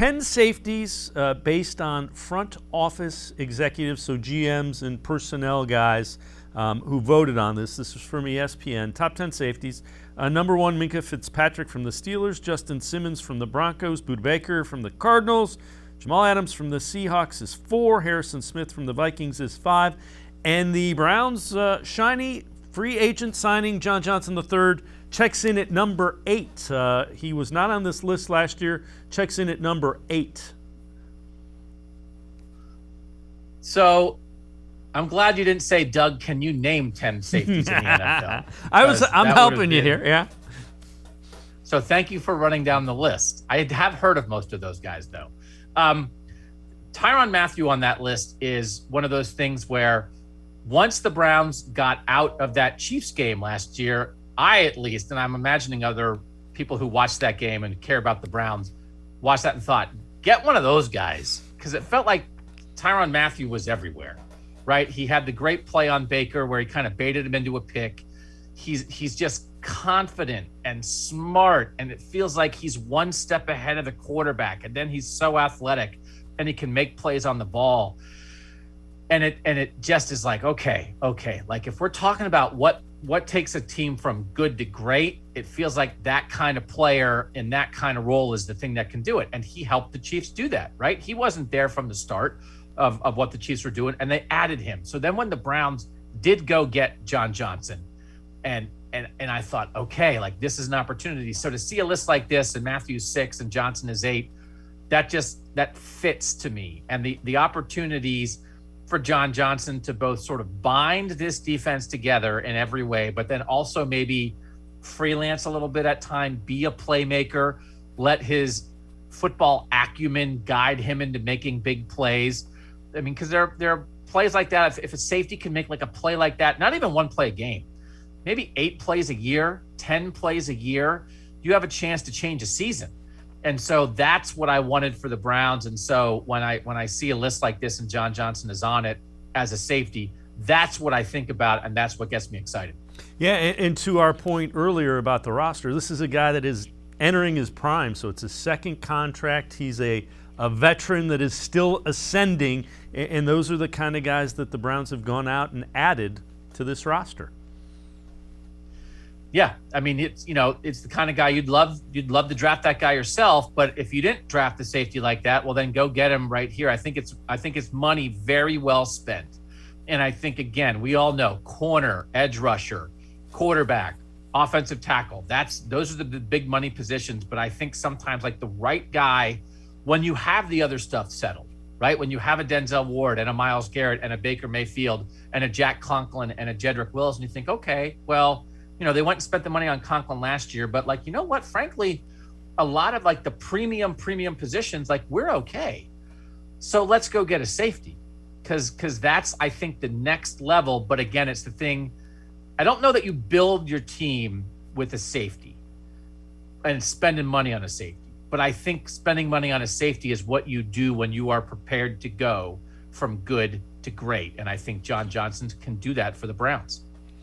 10 safeties based on front office executives, so GMs and personnel guys who voted on this. This was from ESPN. Top 10 safeties. Number 1, Minkah Fitzpatrick from the Steelers. Justin Simmons from the Broncos. Budda Baker from the Cardinals. Jamal Adams from the Seahawks is 4. Harrison Smith from the Vikings is 5. And the Browns' shiny free agent signing, John Johnson III, checks in at number 8. He was not on this list last year. Checks in at number 8. So I'm glad you didn't say, Doug, can you name 10 safeties in the NFL? I'm helping you here, yeah. So thank you for running down the list. I have heard of most of those guys, though. Tyrann Mathieu on that list is one of those things where once the Browns got out of that Chiefs game last year, I at least, and I'm imagining other people who watched that game and care about the Browns, watched that and thought, get one of those guys. Because it felt like Tyrann Mathieu was everywhere, right? He had the great play on Baker where he kind of baited him into a pick. He's just confident and smart, and it feels like he's one step ahead of the quarterback. And then he's so athletic, and he can make plays on the ball. And it just is like, okay. Like if we're talking about what takes a team from good to great, it feels like that kind of player in that kind of role is the thing that can do it. And he helped the Chiefs do that, right? He wasn't there from the start of what the Chiefs were doing, and they added him. So then when the Browns did go get John Johnson, and I thought, okay, like this is an opportunity. So to see a list like this and Matthew's 6 and Johnson is 8, that fits to me. And the opportunities for John Johnson to both sort of bind this defense together in every way, but then also maybe freelance a little bit at time, be a playmaker, let his football acumen guide him into making big plays. I mean, because there are plays like that. If a safety can make like a play like that, not even one play a game, maybe 8 plays a year, 10 plays a year, you have a chance to change a season. And so that's what I wanted for the Browns. And so when I see a list like this and John Johnson is on it as a safety, that's what I think about, and that's what gets me excited. Yeah, and to our point earlier about the roster, this is a guy that is entering his prime, so it's his second contract. He's a veteran that is still ascending, and those are the kind of guys that the Browns have gone out and added to this roster. Yeah, I mean, it's the kind of guy you'd love to draft that guy yourself. But if you didn't draft the safety like that, well, then go get him right here. I think it's money very well spent. And I think, again, we all know corner, edge rusher, quarterback, offensive tackle. Those are the big money positions. But I think sometimes like the right guy, when you have the other stuff settled, right? When you have a Denzel Ward and a Myles Garrett and a Baker Mayfield and a Jack Conklin and a Jedrick Wills, and you think, okay, well, they went and spent the money on Conklin last year, but like, you know what, frankly, a lot of like the premium positions, like we're okay. So let's go get a safety because that's, I think, the next level. But again, it's the thing. I don't know that you build your team with a safety and spending money on a safety, but I think spending money on a safety is what you do when you are prepared to go from good to great. And I think John Johnson can do that for the Browns.